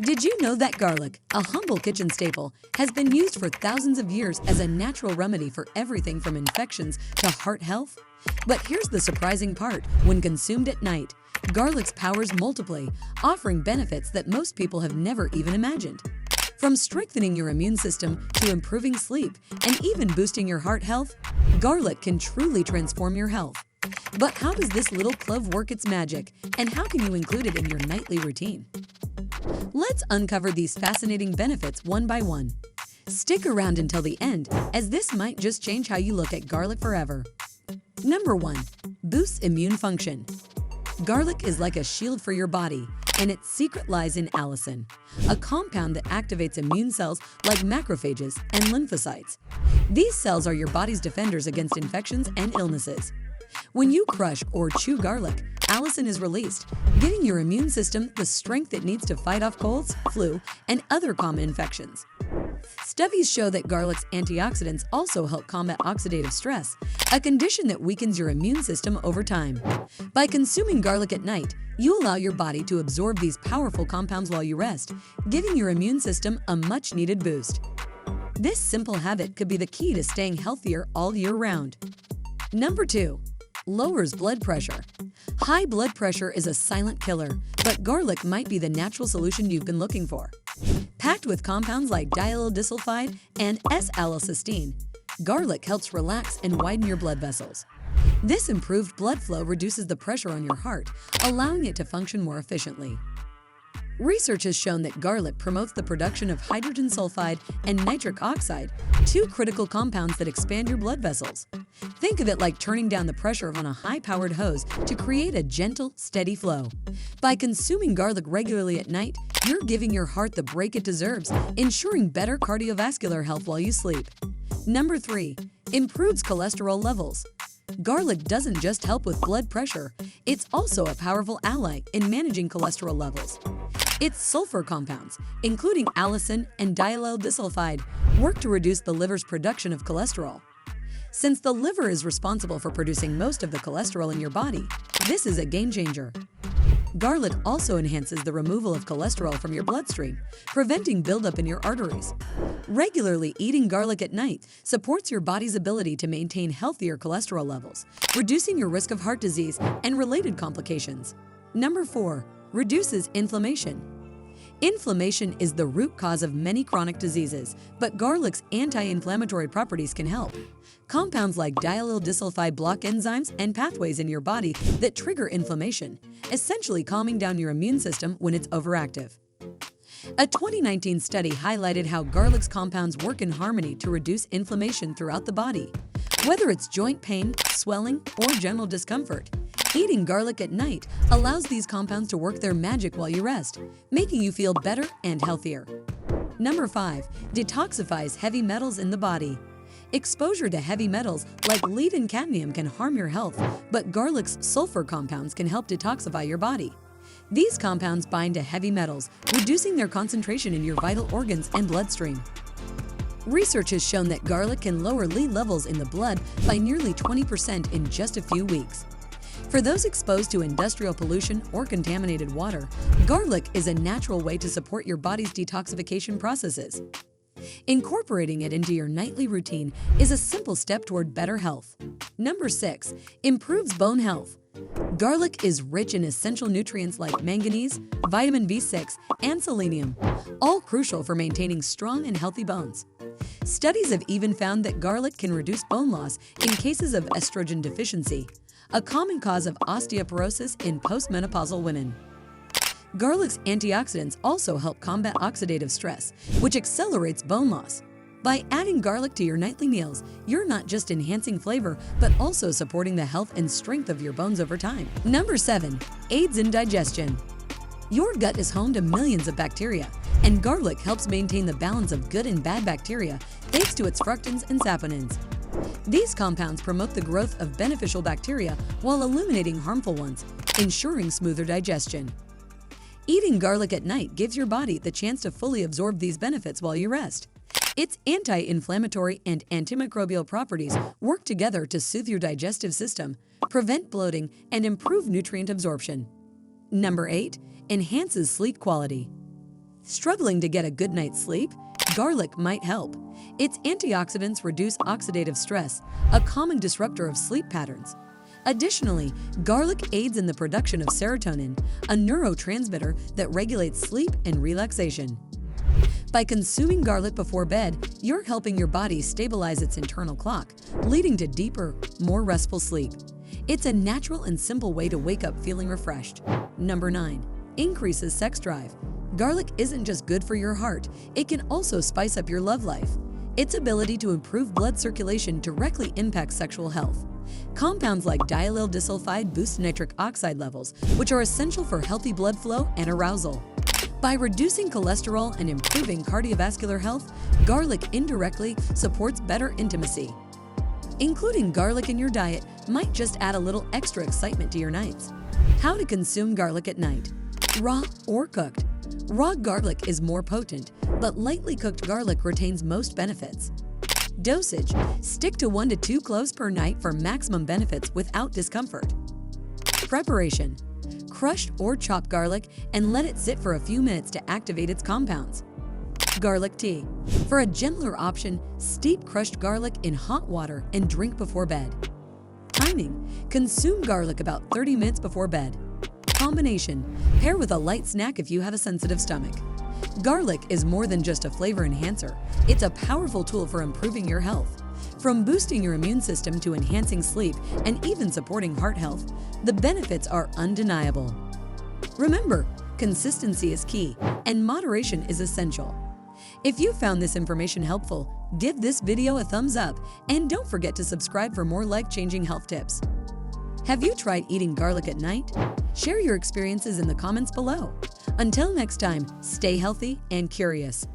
Did you know that garlic, a humble kitchen staple, has been used for thousands of years as a natural remedy for everything from infections to heart health? But here's the surprising part: when consumed at night, garlic's powers multiply, offering benefits that most people have never even imagined. From strengthening your immune system to improving sleep and even boosting your heart health, garlic can truly transform your health. But how does this little clove work its magic, and how can you include it in your nightly routine? Let's uncover these fascinating benefits one by one. Stick around until the end, as this might just change how you look at garlic forever. Number 1. Boosts immune function. Garlic is like a shield for your body, and its secret lies in allicin, a compound that activates immune cells like macrophages and lymphocytes. These cells are your body's defenders against infections and illnesses. When you crush or chew garlic, allicin is released, giving your immune system the strength it needs to fight off colds, flu, and other common infections. Studies show that garlic's antioxidants also help combat oxidative stress, a condition that weakens your immune system over time. By consuming garlic at night, you allow your body to absorb these powerful compounds while you rest, giving your immune system a much-needed boost. This simple habit could be the key to staying healthier all year round. Number 2. Lowers blood pressure. High blood pressure is a silent killer, but garlic might be the natural solution you've been looking for. Packed with compounds like diallyl disulfide and S-acetylcysteine, garlic helps relax and widen your blood vessels. This improved blood flow reduces the pressure on your heart, allowing it to function more efficiently. Research has shown that garlic promotes the production of hydrogen sulfide and nitric oxide, two critical compounds that expand your blood vessels. Think of it like turning down the pressure on a high-powered hose to create a gentle, steady flow. By consuming garlic regularly at night, you're giving your heart the break it deserves, ensuring better cardiovascular health while you sleep. Number 3. Improves cholesterol levels. Garlic doesn't just help with blood pressure, it's also a powerful ally in managing cholesterol levels. Its sulfur compounds, including allicin and diallyl disulfide, work to reduce the liver's production of cholesterol. Since the liver is responsible for producing most of the cholesterol in your body, this is a game changer. Garlic also enhances the removal of cholesterol from your bloodstream, preventing buildup in your arteries. Regularly eating garlic at night supports your body's ability to maintain healthier cholesterol levels, reducing your risk of heart disease and related complications. Number 4. Reduces inflammation. Inflammation is the root cause of many chronic diseases, but garlic's anti-inflammatory properties can help. Compounds like diallyl disulfide block enzymes and pathways in your body that trigger inflammation, essentially calming down your immune system when it's overactive. A 2019 study highlighted how garlic's compounds work in harmony to reduce inflammation throughout the body. Whether it's joint pain, swelling, or general discomfort, eating garlic at night allows these compounds to work their magic while you rest, making you feel better and healthier. Number 5. Detoxifies heavy metals in the body. Exposure to heavy metals like lead and cadmium can harm your health, but garlic's sulfur compounds can help detoxify your body. These compounds bind to heavy metals, reducing their concentration in your vital organs and bloodstream. Research has shown that garlic can lower lead levels in the blood by nearly 20% in just a few weeks. For those exposed to industrial pollution or contaminated water, garlic is a natural way to support your body's detoxification processes. Incorporating it into your nightly routine is a simple step toward better health. Number 6. Improves bone health. Garlic is rich in essential nutrients like manganese, vitamin B6, and selenium, all crucial for maintaining strong and healthy bones. Studies have even found that garlic can reduce bone loss in cases of estrogen deficiency, a common cause of osteoporosis in postmenopausal women. Garlic's antioxidants also help combat oxidative stress, which accelerates bone loss. By adding garlic to your nightly meals, you're not just enhancing flavor, but also supporting the health and strength of your bones over time. Number 7. Aids in digestion. Your gut is home to millions of bacteria, and garlic helps maintain the balance of good and bad bacteria thanks to its fructans and saponins. These compounds promote the growth of beneficial bacteria while eliminating harmful ones, ensuring smoother digestion. Eating garlic at night gives your body the chance to fully absorb these benefits while you rest. Its anti-inflammatory and antimicrobial properties work together to soothe your digestive system, prevent bloating, and improve nutrient absorption. Number 8. Enhances sleep quality. Struggling to get a good night's sleep? Garlic might help. Its antioxidants reduce oxidative stress, a common disruptor of sleep patterns. Additionally, garlic aids in the production of serotonin, a neurotransmitter that regulates sleep and relaxation. By consuming garlic before bed, you're helping your body stabilize its internal clock, leading to deeper, more restful sleep. It's a natural and simple way to wake up feeling refreshed. Number 9. Increases sex drive. Garlic isn't just good for your heart, it can also spice up your love life. Its ability to improve blood circulation directly impacts sexual health. Compounds like diallyl disulfide boost nitric oxide levels, which are essential for healthy blood flow and arousal. By reducing cholesterol and improving cardiovascular health, garlic indirectly supports better intimacy. Including garlic in your diet might just add a little extra excitement to your nights. How to consume garlic at night: raw or cooked. Raw garlic is more potent, but lightly cooked garlic retains most benefits. Dosage: stick to 1 to 2 cloves per night for maximum benefits without discomfort. Preparation: crush or chop garlic and let it sit for a few minutes to activate its compounds. Garlic tea: for a gentler option, steep crushed garlic in hot water and drink before bed. Timing: consume garlic about 30 minutes before bed. Combination: pair with a light snack if you have a sensitive stomach. Garlic is more than just a flavor enhancer, it's a powerful tool for improving your health. From boosting your immune system to enhancing sleep and even supporting heart health, the benefits are undeniable. Remember, consistency is key, and moderation is essential. If you found this information helpful, give this video a thumbs up and don't forget to subscribe for more life-changing health tips. Have you tried eating garlic at night? Share your experiences in the comments below. Until next time, stay healthy and curious.